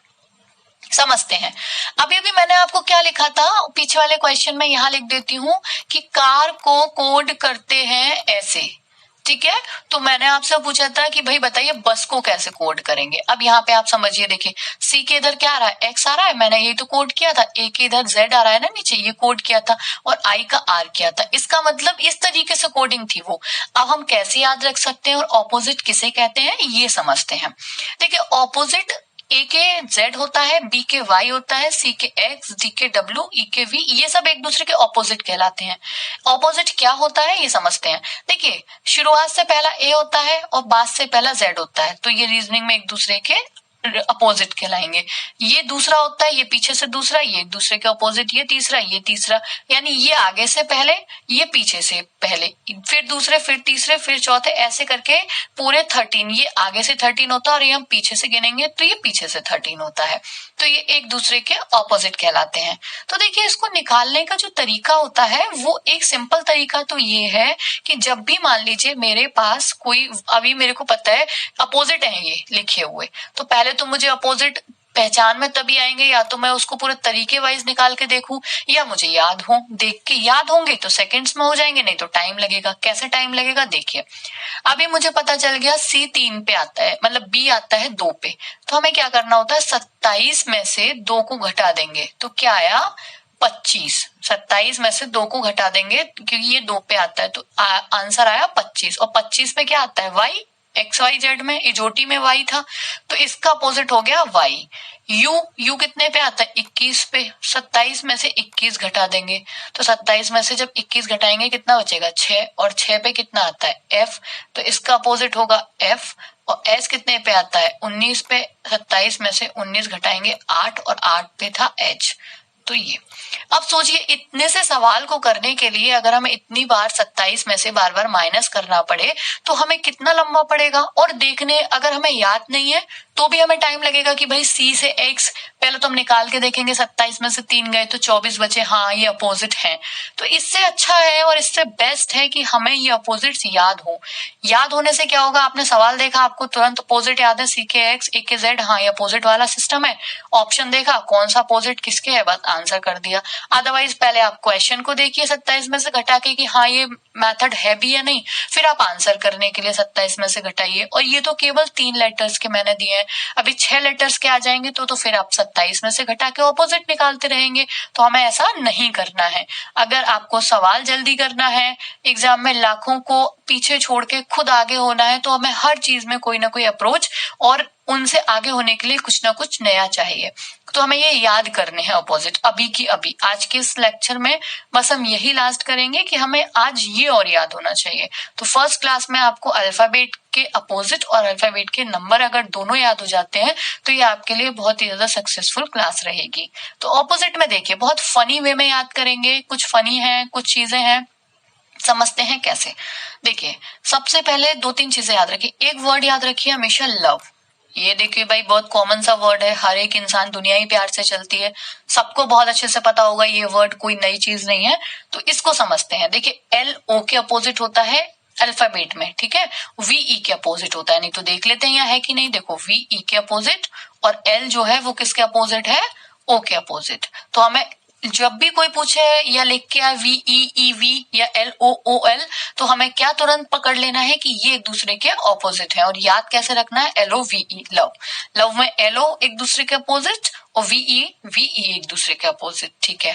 समझते हैं। अभी अभी मैंने आपको क्या लिखा था पीछे वाले क्वेश्चन में, यहां लिख देती हूँ कि कार को कोड करते हैं ऐसे, ठीक है। तो मैंने आपसे पूछा था कि भाई बताइए बस को कैसे कोड करेंगे। अब यहाँ पे आप समझिए, देखिए सी के इधर क्या आ रहा है, एक्स आ रहा है, मैंने ये तो कोड किया था, ए के इधर जेड आ रहा है ना नीचे, ये कोड किया था, और आई का आर किया था। इसका मतलब इस तरीके से कोडिंग थी वो। अब हम कैसे याद रख सकते हैं और ऑपोजिट किसे कहते हैं ये समझते हैं। देखिए ऑपोजिट ए के जेड होता है, बी के वाई होता है, सी के एक्स, डी के डब्ल्यू, ई के वी, ये सब एक दूसरे के ऑपोजिट कहलाते हैं। ऑपोजिट क्या होता है ये समझते हैं। देखिए शुरुआत से पहला ए होता है और बाद से पहला जेड होता है, तो ये रीजनिंग में एक दूसरे के अपोजिट कहलाएंगे। ये दूसरा होता है, ये पीछे से दूसरा, ये एक दूसरे के अपोजिट, ये तीसरा, ये तीसरा, यानी ये आगे से पहले, ये पीछे से पहले, फिर दूसरे, फिर तीसरे, फिर चौथे, ऐसे करके पूरे 13। ये आगे से 13 होता है और ये हम पीछे से गिनेंगे तो ये पीछे से 13 होता है। तो ये एक दूसरे के ऑपोजिट कहलाते हैं। तो देखिए इसको निकालने का जो तरीका होता है वो एक सिंपल तरीका तो ये है कि जब भी मान लीजिए मेरे पास कोई, अभी मेरे को पता है अपोजिट है ये लिखे हुए, तो पहले तो मुझे अपोजिट पहचान में तभी आएंगे या तो मैं उसको पूरे तरीके वाइज निकाल के देखूं या मुझे याद हो, देख के याद होंगे तो सेकंड्स में हो जाएंगे, नहीं तो टाइम लगेगा। कैसे टाइम लगेगा देखिए, अभी मुझे पता चल गया सी 3 पे आता है, मतलब बी आता है 2 पे, तो हमें क्या करना होता है 27 में से 2 को घटा देंगे तो क्या आया 25। 27 में से 2 को घटा देंगे क्योंकि ये 2 पे आता है तो आंसर आया 25। और 25 पे क्या आता है वाई, एक्स वाई जेड में, इजोटी में वाई था, तो इसका अपोजिट हो गया वाई। यू कितने पे आता है 21 पे, 27 में से 21 घटा देंगे तो 27 में से जब 21 घटाएंगे कितना बचेगा 6, और 6 पे कितना आता है एफ, तो इसका अपोजिट होगा एफ। और एस कितने पे आता है 19 पे, 27 में से 19 घटाएंगे 8 और 8 पे था एच। तो ये अब सोचिए इतने से सवाल को करने के लिए अगर हमें इतनी बार 27 में से बार बार माइनस करना पड़े तो हमें कितना लंबा पड़ेगा। और देखने अगर हमें याद नहीं है तो भी हमें टाइम लगेगा कि भाई सी से एक्स पहले तो हम निकाल के देखेंगे, 27 में से 3 गए तो 24 बचे, हाँ ये अपोजिट है। तो इससे अच्छा है और इससे बेस्ट है कि हमें ये अपोजिट्स याद हो। याद होने से क्या होगा, आपने सवाल देखा आपको तुरंत अपोजिट याद है, सी के एक्स ए के जेड, हाँ ये अपोजिट वाला सिस्टम है, ऑप्शन देखा कौन सा अपोजिट किसके है, बस आंसर कर दिया। अदरवाइज पहले आप क्वेश्चन को देखिए 27 में से घटा के कि हाँ ये मेथड है भी या नहीं, फिर आप आंसर करने के लिए 27 में से घटाइए। और ये तो केवल 3 लेटर्स के मैंने दिए हैं, अभी 6 लेटर्स के आ जाएंगे तो फिर आप 27 में से घटा के ऑपोजिट निकालते रहेंगे। तो हमें ऐसा नहीं करना है। अगर आपको सवाल जल्दी करना है, एग्जाम में लाखों को पीछे छोड़ के खुद आगे होना है, तो हमें हर चीज में कोई ना कोई अप्रोच और उनसे आगे होने के लिए कुछ ना कुछ नया चाहिए। तो हमें ये याद करने हैं अपोजिट अभी की अभी। आज के इस लेक्चर में बस हम यही लास्ट करेंगे कि हमें आज ये और याद होना चाहिए। तो फर्स्ट क्लास में आपको अल्फाबेट के अपोजिट और अल्फाबेट के नंबर अगर दोनों याद हो जाते हैं तो ये आपके लिए बहुत ही ज्यादा सक्सेसफुल क्लास रहेगी। तो ऑपोजिट में देखिए बहुत फनी वे में याद करेंगे, कुछ फनी है कुछ चीजें हैं, समझते हैं कैसे। देखिए सबसे पहले 2-3 चीजें याद रखिए। एक वर्ड याद रखिए हमेशा लव। ये देखिए भाई, बहुत कॉमन सा वर्ड है, हर एक इंसान, दुनिया ही प्यार से चलती है, सबको बहुत अच्छे से पता होगा, ये वर्ड कोई नई चीज नहीं है। तो इसको समझते हैं। देखिए एल ओ के अपोजिट होता है अल्फाबेट में, ठीक है, वीई के अपोजिट होता है। नहीं तो देख लेते हैं यहाँ है कि नहीं। देखो वीई के अपोजिट, और एल जो है वो किसके अपोजिट है, ओ के अपोजिट। तो हमें जब भी कोई पूछे या लिख के आए वीई या LOOL, तो हमें क्या तुरंत पकड़ लेना है कि ये एक दूसरे के ऑपोजिट है। और याद कैसे रखना है, LOVE लव, लव में LO एक दूसरे के अपोजिट और VE एक दूसरे के अपोजिट, ठीक है।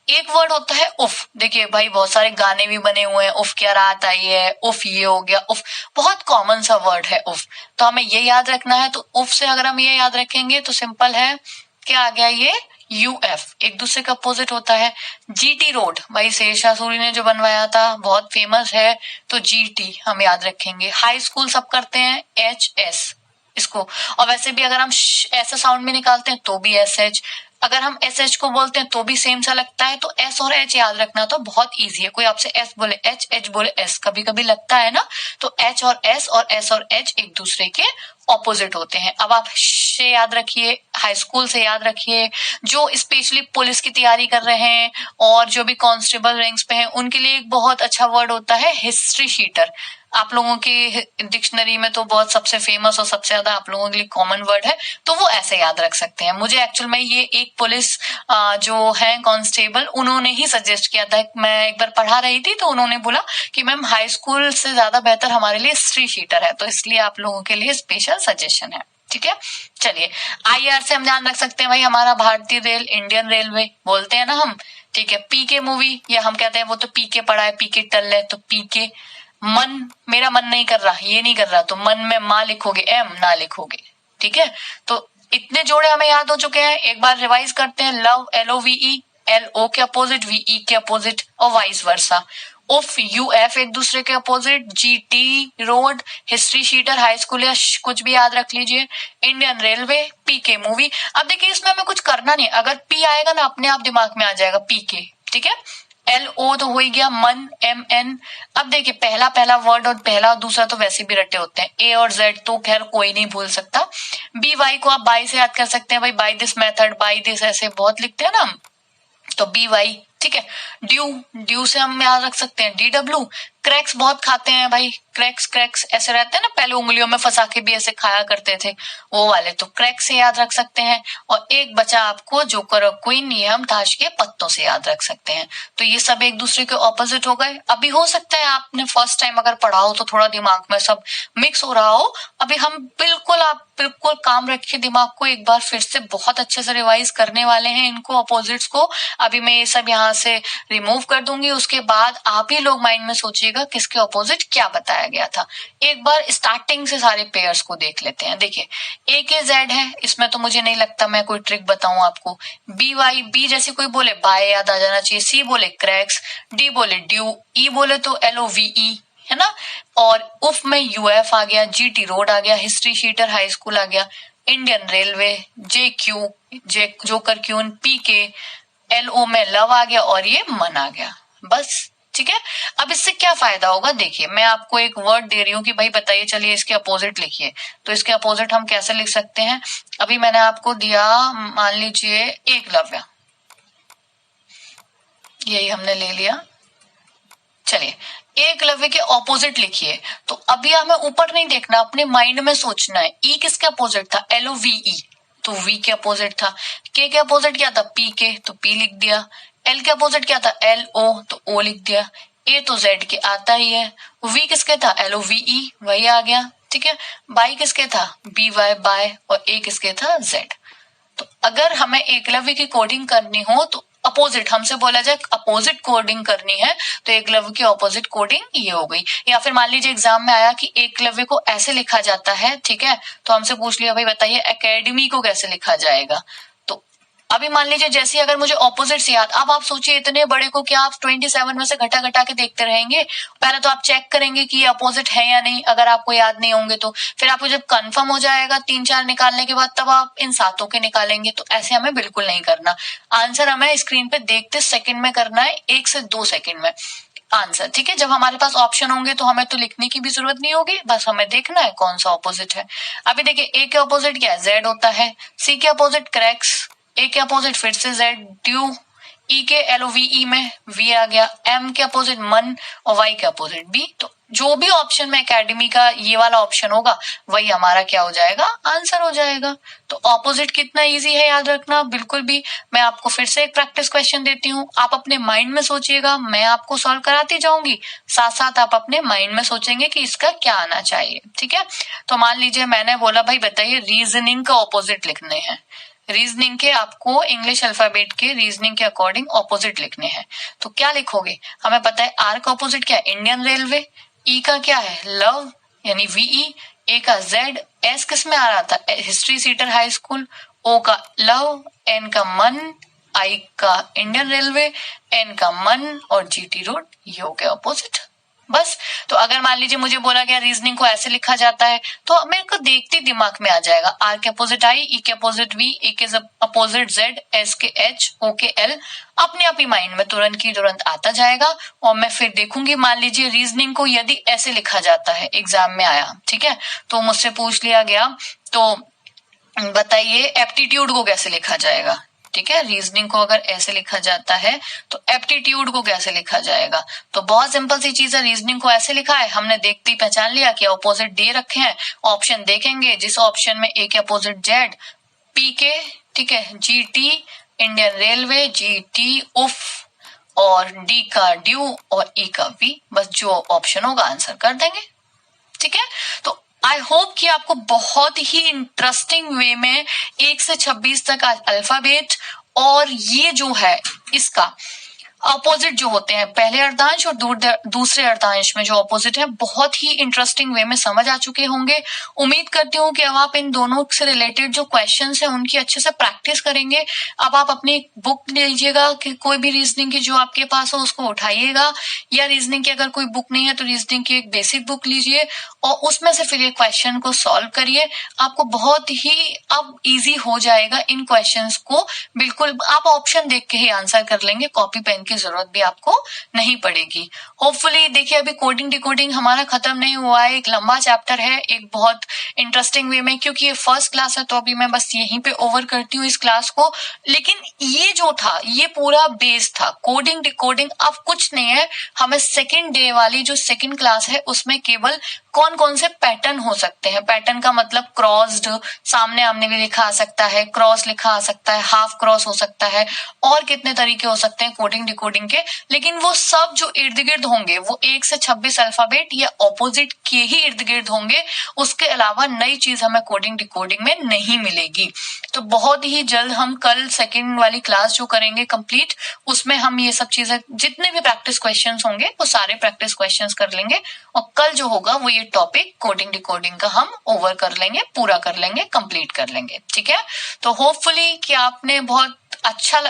एक वर्ड होता है उफ। देखिए भाई, बहुत सारे गाने भी बने हुए हैं, उफ क्या रात आई है, उफ ये हो गया, उफ बहुत कॉमन सा वर्ड है उफ। तो हमें ये याद रखना है। तो उफ से अगर हम ये याद रखेंगे तो सिंपल है, क्या आ गया, ये UF एक दूसरे का अपोजिट होता है। GT रोड, भाई शेरशाह सूरी ने जो बनवाया था, बहुत फेमस है, तो GT हम याद रखेंगे। हाई स्कूल सब करते हैं HS इसको, और वैसे भी अगर हम ऐसा साउंड में निकालते हैं तो भी SH, अगर हम SH को बोलते हैं तो भी सेम सा लगता है। तो S और H याद रखना तो बहुत इजी है। कोई आपसे S बोले H, H बोले S, कभी कभी लगता है ना। तो H और S और S और H एक दूसरे के ऑपोजिट होते हैं। अब आप से याद रखिए, हाई स्कूल से याद रखिए, जो स्पेशली पुलिस की तैयारी कर रहे हैं और जो भी कांस्टेबल रैंक्स पे हैं, उनके लिए एक बहुत अच्छा वर्ड होता है हिस्ट्री शीटर। आप लोगों की डिक्शनरी में तो बहुत सबसे फेमस और सबसे ज्यादा आप लोगों के लिए कॉमन वर्ड है, तो वो ऐसे याद रख सकते हैं। मुझे एक्चुअल में ये एक पुलिस जो है कांस्टेबल, उन्होंने ही सजेस्ट किया था। मैं एक बार पढ़ा रही थी तो उन्होंने बोला कि मैम हाई स्कूल से ज्यादा बेहतर हमारे लिए हिस्ट्री शीटर है, तो इसलिए आप लोगों के लिए स्पेशल सजेशन है, ठीक है। चलिए IR से हम ध्यान रख सकते हैं भाई, हमारा भारतीय रेल, इंडियन रेलवे बोलते हैं ना हम, ठीक है। PK मूवी, या हम कहते हैं वो तो PK पढ़ा है, PK टल है, तो PK। मन, मेरा मन नहीं कर रहा, ये नहीं कर रहा, तो मन में माँ लिखोगे, M ना लिखोगे, ठीक है। तो इतने जोड़े हमें याद हो चुके हैं। एक बार रिवाइज करते हैं। लव LOVE, LO के अपोजिट, VE के अपोजिट, और वाइस वर्सा। उफ UF एक दूसरे के opposite, GT road, history sheeter high school या कुछ भी याद रख लीजिए, इंडियन रेलवे, PK मूवी। अब देखिए इसमें हमें कुछ करना नहीं, अगर P आएगा ना अपने आप दिमाग में आ जाएगा PK, ठीक है। LO तो हो ही गया, मन MN। अब देखिए पहला पहला वर्ड और पहला और दूसरा तो वैसे भी रटे होते हैं। A और Z तो खैर कोई नहीं भूल सकता। BY को आप बाई से याद कर सकते हैं भाई, by this method, by this, ऐसे बहुत लिखते हैं ना हम, तो BY, ठीक है। ड्यू, ड्यू से हम याद रख सकते हैं DW। क्रैक्स बहुत खाते हैं भाई, क्रैक्स ऐसे रहते हैं ना, पहले उंगलियों में फंसा के भी ऐसे खाया करते थे, वो वाले, तो क्रैक्स से याद रख सकते हैं। और एक बचा आपको जोकर और क्वीन, ये हम ताश के पत्तों से याद रख सकते हैं। तो ये सब एक दूसरे के ऑपोजिट हो गए। अभी हो सकता है आपने फर्स्ट टाइम अगर पढ़ा हो तो थोड़ा दिमाग में सब मिक्स हो रहा हो। अभी हम बिल्कुल काम रखिए दिमाग को, एक बार फिर से बहुत अच्छे से रिवाइज करने वाले हैं इनको, अपोजिट्स को। अभी मैं ये सब यहाँ से रिमूव कर दूंगी, उसके बाद आप ही लोग माइंड में सोचिएगा किसके ऑपोजिट क्या बताया गया था। एक बार स्टार्टिंग से सारे पेयर्स को देख लेते हैं। देखिए AKZ है, इसमें तो मुझे नहीं लगता मैं कोई ट्रिक बताऊं आपको। BY, B जैसे कोई बोले बाय याद आ जाना चाहिए, C बोले क्रैक्स, D बोले ड्यू, E बोले तो LOVE, है ना। और उफ में UF आ गया, GT रोड आ गया, हिस्ट्री शीटर हाई स्कूल आ गया, Indian railway, JQ, joker queen, PK, LO में लव आ गया, और ये मन आ गया, बस, ठीक है। अब इससे क्या फायदा होगा, देखिए मैं आपको एक वर्ड दे रही हूँ कि भाई बताइए, चलिए इसके अपोजिट लिखिए। तो इसके अपोजिट हम कैसे लिख सकते हैं, अभी मैंने आपको दिया, मान लीजिए एकलव्य, यही हमने ले लिया। चलिए एकलव्य के ऑपोजिट लिखिए। तो अभी हमें ऊपर नहीं देखना, अपने माइंड में सोचना है। E किसके अपोजिट था, LOVE, तो V के अपोजिट था। K के अपोजिट क्या था, PK, तो P लिख दिया। L के अपोजिट क्या था, LO, तो O लिख दिया। A तो Z के आता ही है। V किसके था, LOVE, वही आ गया, ठीक है। बाई किसके था, BY बाय, और A किसके था, Z। तो अगर हमें एकलव्य की कोडिंग करनी हो तो अपोजिट, हमसे बोला जाए अपोजिट कोडिंग करनी है, तो एकलव्य की अपोजिट कोडिंग ये हो गई। या फिर मान लीजिए एग्जाम में आया कि एकलव्य को ऐसे लिखा जाता है, ठीक है, तो हमसे पूछ लिया भाई बताइए एकेडमी को कैसे लिखा जाएगा। तो अभी मान लीजिए जैसे अगर मुझे ऑपोजिट से याद, अब आप सोचिए इतने बड़े को क्या आप 27 में से घटा घटा के देखते रहेंगे। पहले तो आप चेक करेंगे कि ये अपोजिट है या नहीं, अगर आपको याद नहीं होंगे तो फिर आपको जब कंफर्म हो जाएगा 3-4 निकालने के बाद, तब आप इन सातों के निकालेंगे। तो ऐसे हमें बिल्कुल नहीं करना। आंसर हमें स्क्रीन पे देखते सेकंड में करना है, 1 से 2 सेकंड में। आंसर। ठीक है, जब हमारे पास ऑप्शन होंगे तो हमें तो लिखने की भी जरूरत नहीं होगी, बस हमें देखना है कौन सा ऑपोजिट है। अभी देखिए, ए के ऑपोजिट क्या है, जेड होता है। सी के ऑपोजिट क्रैक्स, ए के ऑपोजिट फिर से जेड, ड्यू। ई के LOVE में वी आ गया, एम के अपोजिट मन और वाई के अपोजिट बी। तो जो भी ऑप्शन में एकेडमी का ये वाला ऑप्शन होगा वही हमारा क्या हो जाएगा, आंसर हो जाएगा। तो ऑपोजिट कितना इजी है याद रखना, बिल्कुल भी। मैं आपको फिर से एक प्रैक्टिस क्वेश्चन देती हूँ, आप अपने माइंड में सोचिएगा, मैं आपको सॉल्व कराती जाऊंगी, साथ साथ आप अपने माइंड में सोचेंगे कि इसका क्या आना चाहिए। ठीक है, तो मान लीजिए मैंने बोला भाई बताइए रीजनिंग का ऑपोजिट लिखने हैं। रीजनिंग के आपको इंग्लिश अल्फाबेट के रीजनिंग के अकॉर्डिंग ऑपोजिट लिखने हैं। तो क्या लिखोगे, हमें पता है आर का ऑपोजिट क्या है, इंडियन रेलवे। ई का क्या है, लव यानी VE। ए का जेड, एस किस में आ रहा था, हिस्ट्री सीटर हाई स्कूल। ओ का लव, एन का मन, आई का इंडियन रेलवे, एन का मन और GT रोड, ये हो गया ऑपोजिट। बस। तो अगर मान लीजिए मुझे बोला गया रीजनिंग को ऐसे लिखा जाता है तो मेरे को देखते दिमाग में आ जाएगा, आर के अपोजिट आई, ई के अपोजिट वी, ए के अपोजिट जेड, एस के एच, ओ के एल, अपने आप ही माइंड में तुरंत की तुरंत आता जाएगा। और मैं फिर देखूंगी, मान लीजिए रीजनिंग को यदि ऐसे लिखा जाता है, एग्जाम में आया, ठीक है, तो मुझसे पूछ लिया गया तो बताइए एप्टीट्यूड को कैसे लिखा जाएगा। ठीक है, रीजनिंग को अगर ऐसे लिखा जाता है तो एप्टीट्यूड को कैसे लिखा जाएगा। तो बहुत सिंपल सी चीज है, रीजनिंग को ऐसे लिखा है, हमने देखते ही पहचान लिया कि ऑपोजिट दे रखे हैं, ऑप्शन देखेंगे, जिस ऑप्शन में ए के अपोजिट जेड, पी के, ठीक है, GT इंडियन रेलवे, GT उफ, और डी का ड्यू और ई का वी, बस जो ऑप्शन होगा आंसर कर देंगे। ठीक है, तो आई होप कि आपको बहुत ही इंटरेस्टिंग वे में 1 से 26 तक अल्फाबेट और ये जो है इसका अपोजिट जो होते हैं, पहले अर्धांश और दूसरे अर्धांश में जो अपोजिट है, बहुत ही इंटरेस्टिंग वे में समझ आ चुके होंगे। उम्मीद करती हूँ कि अब आप इन दोनों से रिलेटेड जो क्वेश्चंस हैं उनकी अच्छे से प्रैक्टिस करेंगे। अब आप अपनी बुक लीजिएगा कि कोई भी रीजनिंग की जो आपके पास हो उसको उठाइएगा, या रीजनिंग की अगर कोई बुक नहीं है तो रीजनिंग की एक बेसिक बुक लीजिए और उसमें से फिर ये क्वेश्चन को सॉल्व करिए। आपको बहुत ही अब इजी हो जाएगा इन क्वेश्चंस को, बिल्कुल आप ऑप्शन देख के ही आंसर कर लेंगे, कॉपी पेन की जरूरत भी आपको नहीं पड़ेगी। होपफुली देखिए, अभी कोडिंग डिकोडिंग हमारा खत्म नहीं हुआ है, एक लंबा चैप्टर है, एक बहुत इंटरेस्टिंग वे में, क्योंकि ये फर्स्ट क्लास है तो अभी मैं बस यहीं पे ओवर करती हूँ इस क्लास को। लेकिन ये जो था ये पूरा बेस था, कोडिंग डिकोडिंग अब कुछ नहीं है। हमें सेकेंड डे वाली जो सेकेंड क्लास है उसमें केवल कौन कौन से पैटर्न हो सकते हैं, पैटर्न का मतलब क्रॉस्ड, सामने आमने भी लिखा आ सकता है, क्रॉस लिखा आ सकता है, हाफ क्रॉस हो सकता है, और कितने तरीके हो सकते हैं कोडिंग डिकोडिंग के। लेकिन वो सब जो इर्द गिर्द होंगे वो 1 से 26 अल्फाबेट या ऑपोजिट के ही इर्द गिर्द होंगे, उसके अलावा नई चीज हमें कोडिंग डिकोडिंग में नहीं मिलेगी। तो बहुत ही जल्द हम कल सेकेंड वाली क्लास जो करेंगे कंप्लीट, उसमें हम ये सब चीजें, जितने भी प्रैक्टिस क्वेश्चंस होंगे वो सारे प्रैक्टिस क्वेश्चंस कर लेंगे, और कल जो होगा वो ये टॉपिक कोडिंग डिकोडिंग का हम ओवर कर लेंगे, पूरा कर लेंगे, कंप्लीट कर लेंगे। ठीक है, तो होपफुली कि आपने बहुत अच्छा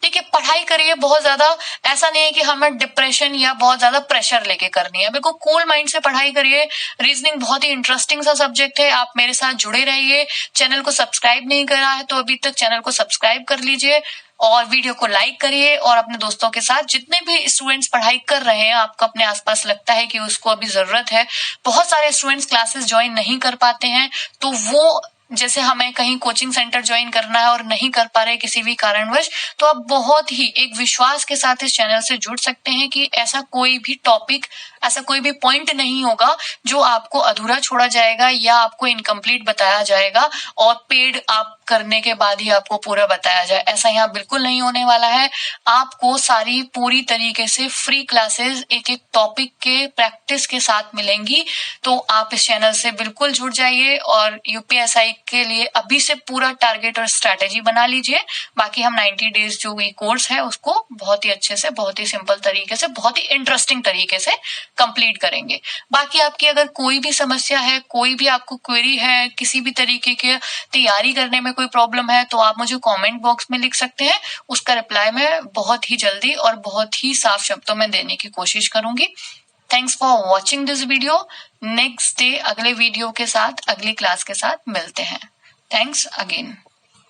देखिए, पढ़ाई करिए बहुत ज्यादा, ऐसा नहीं है कि हमें डिप्रेशन या बहुत ज्यादा प्रेशर लेके करनी है, बिल्कुल कूल माइंड से पढ़ाई करिए। रीजनिंग बहुत ही इंटरेस्टिंग सा सब्जेक्ट है, आप मेरे साथ जुड़े रहिए। चैनल को सब्सक्राइब नहीं करा है तो अभी तक चैनल को सब्सक्राइब कर लीजिए, और वीडियो को लाइक करिए, और अपने दोस्तों के साथ, जितने भी स्टूडेंट्स पढ़ाई कर रहे हैं, आपको अपने आसपास लगता है कि उसको अभी जरूरत है, बहुत सारे स्टूडेंट्स क्लासेस ज्वाइन नहीं कर पाते हैं, तो वो जैसे हमें कहीं कोचिंग सेंटर ज्वाइन करना है और नहीं कर पा रहे किसी भी कारणवश, तो आप बहुत ही एक विश्वास के साथ इस चैनल से जुड़ सकते हैं कि ऐसा कोई भी टॉपिक, ऐसा कोई भी पॉइंट नहीं होगा जो आपको अधूरा छोड़ा जाएगा या आपको इनकम्प्लीट बताया जाएगा और पेड आप करने के बाद ही आपको पूरा बताया जाए, ऐसा यहाँ बिल्कुल नहीं होने वाला है। आपको सारी पूरी तरीके से फ्री क्लासेस एक एक टॉपिक के प्रैक्टिस के साथ मिलेंगी, तो आप इस चैनल से बिल्कुल जुड़ जाइए और यूपीएसआई के लिए अभी से पूरा टारगेट और स्ट्रैटेजी बना लीजिए। बाकी हम 90 डेज जो ये कोर्स है उसको बहुत ही अच्छे से, बहुत ही सिंपल तरीके से, बहुत ही इंटरेस्टिंग तरीके से कंप्लीट करेंगे। बाकी आपकी अगर कोई भी समस्या है, कोई भी आपको क्वेरी है, किसी भी तरीके की तैयारी करने में कोई प्रॉब्लम है, तो आप मुझे कमेंट बॉक्स में लिख सकते हैं, उसका रिप्लाई मैं बहुत ही जल्दी और बहुत ही साफ शब्दों में देने की कोशिश करूंगी। Thanks for watching this video. Next day अगले वीडियो के साथ, अगली क्लास के साथ मिलते हैं। Thanks again.